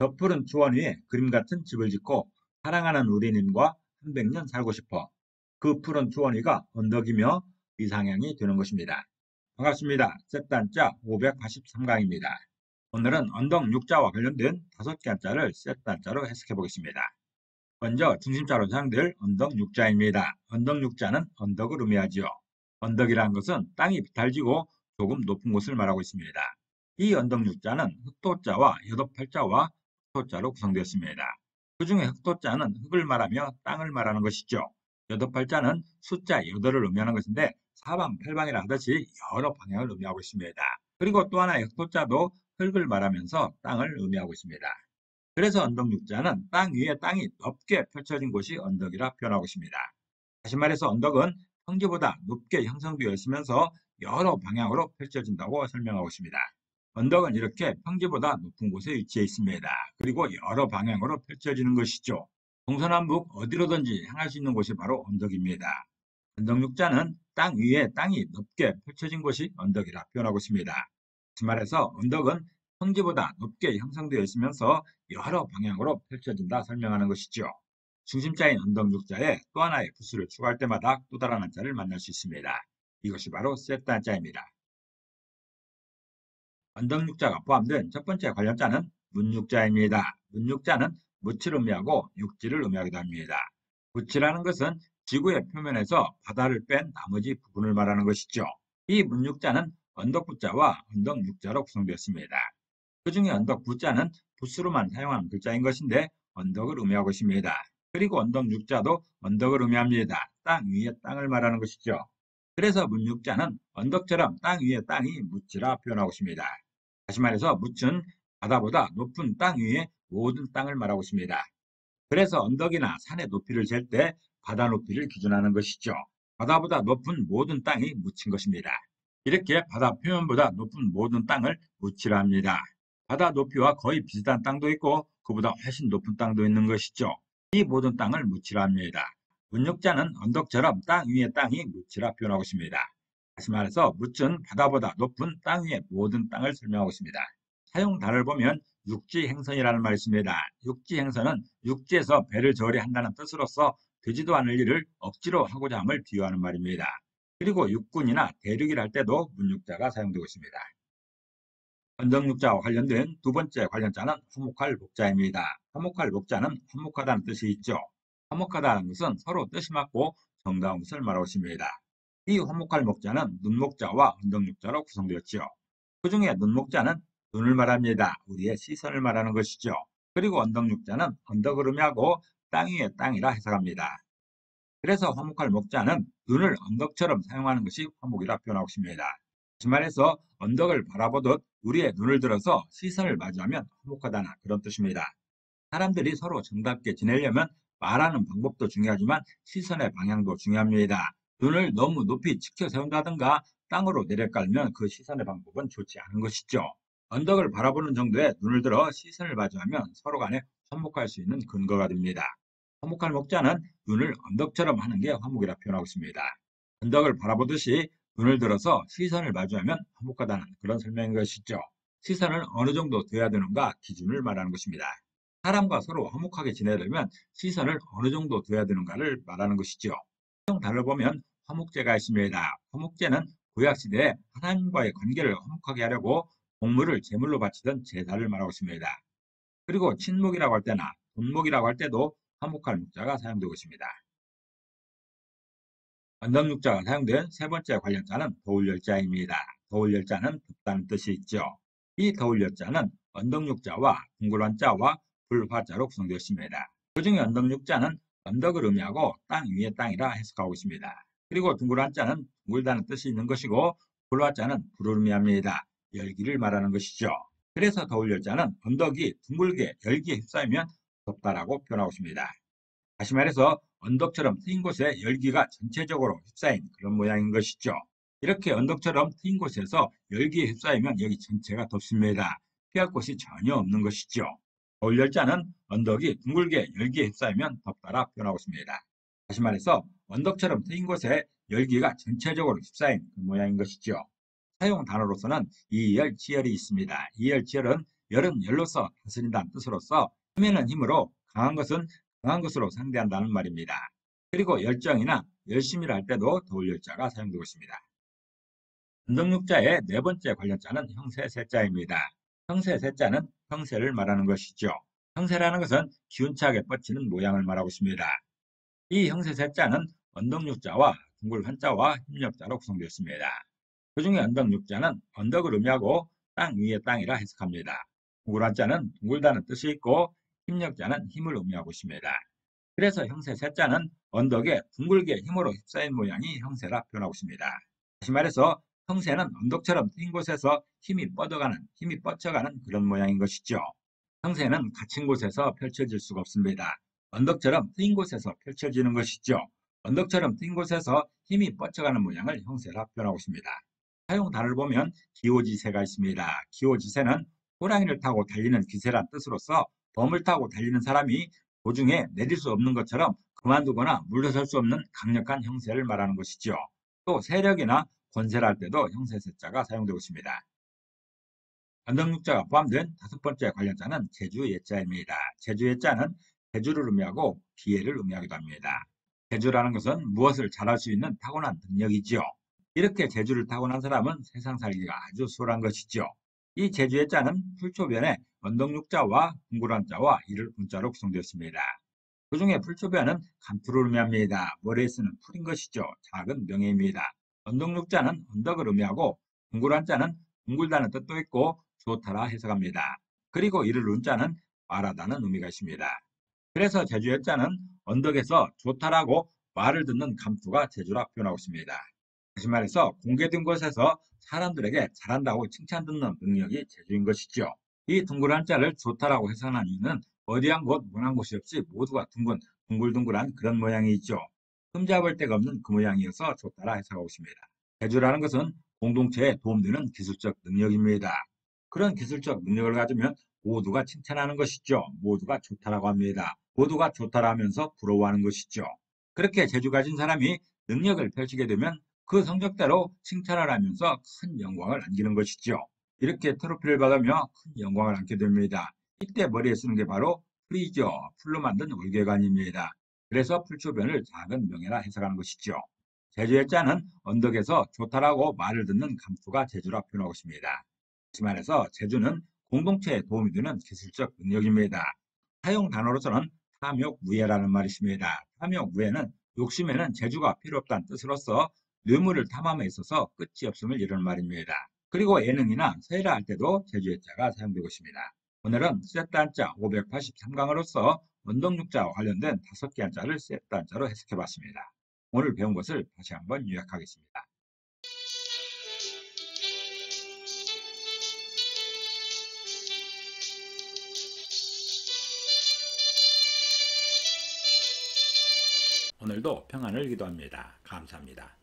저 푸른 초원 위에 그림 같은 집을 짓고 사랑하는 우리님과 300년 살고 싶어. 그 푸른 초원 위가 언덕이며 이상향이 되는 것입니다. 반갑습니다. 셋단자 583강입니다. 오늘은 언덕 육자와 관련된 5개 한자를 셋단자로 해석해 보겠습니다. 먼저 중심자로 사용될 언덕 육자입니다. 언덕 육자는 언덕을 의미하지요. 언덕이라는 것은 땅이 비탈지고 조금 높은 곳을 말하고 있습니다. 이 언덕 육자는 흑토자와 여덟팔자와 흑토자로 구성되었습니다. 그 중에 흑토자는 흙을 말하며 땅을 말하는 것이죠. 여덟팔자는 숫자 8을 의미하는 것인데 사방팔방이라 하듯이 여러 방향을 의미하고 있습니다. 그리고 또 하나의 흑토자도 흙을 말하면서 땅을 의미하고 있습니다. 그래서 언덕 육자는 땅 위에 땅이 넓게 펼쳐진 곳이 언덕이라 표현하고 있습니다. 다시 말해서 언덕은 평지보다 높게 형성되어 있으면서 여러 방향으로 펼쳐진다고 설명하고 있습니다. 언덕은 이렇게 평지보다 높은 곳에 위치해 있습니다. 그리고 여러 방향으로 펼쳐지는 것이죠. 동서남북 어디로든지 향할 수 있는 곳이 바로 언덕입니다. 언덕 육자는 땅 위에 땅이 높게 펼쳐진 곳이 언덕이라 표현하고 있습니다. 다시 말해서 언덕은 평지보다 높게 형성되어 있으면서 여러 방향으로 펼쳐진다 설명하는 것이죠. 중심자인 언덕 육자에 또 하나의 부수를 추가할 때마다 또 다른 한자를 만날 수 있습니다. 이것이 바로 세트 한자입니다. 언덕 육자가 포함된 첫 번째 관련자는 문육자입니다. 문육자는 묻지를 의미하고 육지를 의미하기도 합니다. 묻지라는 것은 지구의 표면에서 바다를 뺀 나머지 부분을 말하는 것이죠. 이 문육자는 언덕 부자와 언덕 육자로 구성되었습니다. 그 중에 언덕 부자는 붓으로만 사용하는 글자인 것인데 언덕을 의미하고 있습니다. 그리고 언덕 육자도 언덕을 의미합니다. 땅 위에 땅을 말하는 것이죠. 그래서 문육자는 언덕처럼 땅 위에 땅이 묻지라 표현하고 있습니다. 다시 말해서 묻은 바다보다 높은 땅 위에 모든 땅을 말하고 있습니다. 그래서 언덕이나 산의 높이를 잴 때 바다 높이를 기준하는 것이죠. 바다보다 높은 모든 땅이 묻힌 것입니다. 이렇게 바다 표면보다 높은 모든 땅을 묻히라 합니다. 바다 높이와 거의 비슷한 땅도 있고 그보다 훨씬 높은 땅도 있는 것이죠. 이 모든 땅을 묻히라 합니다. 문육자는 언덕처럼 땅 위에 땅이 묻히라 표현하고 있습니다. 다시 말해서 묻은 바다보다 높은 땅 위의 모든 땅을 설명하고 있습니다. 사용단어를 보면 육지행선이라는 말이 있습니다. 육지행선은 육지에서 배를 저리한다는 뜻으로서 되지도 않을 일을 억지로 하고자 함을 비유하는 말입니다. 그리고 육군이나 대륙이라 할 때도 문육자가 사용되고 있습니다. 언덕육자와 관련된 두 번째 관련자는 화목할 목자입니다. 화목할 목자는 화목하다는 뜻이 있죠. 화목하다는 것은 서로 뜻이 맞고 정다운 것을 말하고 있습니다. 이 화목할 목자는 눈목자와 언덕육자로 구성되었지요. 그 중에 눈목자는 눈을 말합니다. 우리의 시선을 말하는 것이죠. 그리고 언덕육자는 언덕을 의미하고 땅 위의 땅이라 해석합니다. 그래서 화목할 목자는 눈을 언덕처럼 사용하는 것이 화목이라 표현하고 있습니다. 다시 말해서 언덕을 바라보듯 우리의 눈을 들어서 시선을 마주하면 화목하다는 그런 뜻입니다. 사람들이 서로 정답게 지내려면 말하는 방법도 중요하지만 시선의 방향도 중요합니다. 눈을 너무 높이 치켜 세운다든가 땅으로 내려깔면 그 시선의 방법은 좋지 않은 것이죠. 언덕을 바라보는 정도의 눈을 들어 시선을 마주하면 서로 간에 화목할 수 있는 근거가 됩니다. 화목할 목자는 눈을 언덕처럼 하는 게 화목이라 표현하고 있습니다. 언덕을 바라보듯이 눈을 들어서 시선을 마주하면 화목하다는 그런 설명인 것이죠. 시선을 어느 정도 둬야 되는가 기준을 말하는 것입니다. 사람과 서로 화목하게 지내려면 시선을 어느 정도 둬야 되는가를 말하는 것이죠. 사용 단어를 보면 화목제가 있습니다. 화목제는 구약시대에 하나님과의 관계를 화목하게 하려고 동물을 제물로 바치던 제사를 말하고 있습니다. 그리고 친목이라고 할 때나 돈목이라고 할 때도 화목할 목자가 사용되고 있습니다. 언덕육자가 사용된 세 번째 관련자는 더울열자입니다. 더울열자는 덥다는 뜻이 있죠. 이 더울열자는 언덕육자와 둥글한자와 불화자로 구성되었습니다. 그 중에 언덕육자는 언덕을 의미하고 땅 위의 땅이라 해석하고 있습니다. 그리고 둥글한자는 둥글다는 뜻이 있는 것이고 불화자는 불을 의미합니다. 열기를 말하는 것이죠. 그래서 더울열자는 언덕이 둥글게 열기에 휩싸이면 덥다라고 표현하고 있습니다. 다시 말해서 언덕처럼 트인 곳에 열기가 전체적으로 휩싸인 그런 모양인 것이죠. 이렇게 언덕처럼 트인 곳에서 열기에 휩싸이면 여기 전체가 덥습니다. 피할 곳이 전혀 없는 것이죠. 겨울열자는 언덕이 둥글게 열기에 휩싸이면 덥다라 표현하고 있습니다. 다시 말해서 언덕처럼 트인 곳에 열기가 전체적으로 휩싸인 그 모양인 것이죠. 사용 단어로서는 이열, 지열이 있습니다. 이열, 지열은 열은 열로서 다스린다는 뜻으로서 힘에는 힘으로 강한 것은 강한 것으로 상대한다는 말입니다. 그리고 열정이나 열심히를 할 때도 도울열자가 사용되고 있습니다. 운동육자의 네 번째 관련자는 형세세자입니다. 형세세자는 형세를 말하는 것이죠. 형세라는 것은 기운차게 뻗치는 모양을 말하고 있습니다. 이 형세세자는 언덕육자와 둥글 한자와 힘력자로 구성되어 있습니다. 그 중에 언덕육자는 언덕을 의미하고 땅 위의 땅이라 해석합니다. 둥글 한자는 둥글다는 뜻이 있고 힘력자는 힘을 의미하고 있습니다. 그래서 형세세자는 언덕에 둥글게 힘으로 휩싸인 모양이 형세라 표현하고 있습니다. 다시 말해서 형세는 언덕처럼 뛴 곳에서 힘이 뻗쳐가는 그런 모양인 것이죠. 형세는 갇힌 곳에서 펼쳐질 수가 없습니다. 언덕처럼 트인 곳에서 펼쳐지는 것이죠. 언덕처럼 트인 곳에서 힘이 뻗쳐가는 모양을 형세라 표현하고 있습니다. 사용 단어를 보면 기호지세가 있습니다. 기호지세는 호랑이를 타고 달리는 기세란 뜻으로서 범을 타고 달리는 사람이 도중에 내릴 수 없는 것처럼 그만두거나 물러설 수 없는 강력한 형세를 말하는 것이죠. 또 세력이나 권세를 할 때도 형세세자가 사용되고 있습니다. 언덕육자가 포함된 다섯 번째 관련자는 제주예자입니다. 제주예자는 재주를 의미하고 기회를 의미하기도 합니다. 재주라는 것은 무엇을 잘할 수 있는 타고난 능력이지요. 이렇게 재주를 타고난 사람은 세상 살기가 아주 수월한 것이죠. 이 제주예자는 풀초변에 언덕육자와 둥굴한자와 이를 운자로 구성되었습니다. 그 중에 풀초변은 감투를 의미합니다. 머리에 쓰는 풀인 것이죠. 작은 명예입니다. 언덕육자는 언덕을 의미하고 둥굴한자는 둥글다는 뜻도 있고 좋다라 해석합니다. 그리고 이를 운자는 말하다는 의미가 있습니다. 그래서 제주예자는 언덕에서 좋다라고 말을 듣는 감투가 제주라 표현하고 있습니다. 다시 말해서 공개된 곳에서 사람들에게 잘한다고 칭찬 듣는 능력이 제주인 것이죠. 이 둥글한 자를 좋다라고 해석한 이유는 어디 한 곳, 원한 곳이 없이 모두가 둥글둥글한 그런 모양이죠. 흠잡을 데가 없는 그 모양이어서 좋다라 해석하고 있습니다. 제주라는 것은 공동체에 도움되는 기술적 능력입니다. 그런 기술적 능력을 가지면 모두가 칭찬하는 것이죠. 모두가 좋다라고 합니다. 모두가 좋다라 하면서 부러워하는 것이죠. 그렇게 재주 가진 사람이 능력을 펼치게 되면 그 성적대로 칭찬을 하면서 큰 영광을 안기는 것이죠. 이렇게 트로피를 받으며 큰 영광을 안게 됩니다. 이때 머리에 쓰는 게 바로 풀이죠. 풀로 만든 월계관입니다. 그래서 풀초변을 작은 명예라 해석하는 것이죠. 제주의 자는 언덕에서 좋다라고 말을 듣는 감투가 제주라 표현하고 있습니다. 다시 말해서 제주는 공동체에 도움이 되는 기술적 능력입니다. 사용 단어로서는 탐욕무예라는 말이 있습니다. 탐욕무예는 욕심에는 재주가 필요 없다는 뜻으로서 뇌물을 탐함에 있어서 끝이 없음을 이루는 말입니다. 그리고 예능이나 세례를 할 때도 제주의 자가 사용되고 있습니다. 오늘은 세트 한자 583강으로서 언덕육자와 관련된 5개 한자를 세트 한자로 해석해 봤습니다. 오늘 배운 것을 다시 한번 요약하겠습니다. 오늘도 평안을 기도합니다. 감사합니다.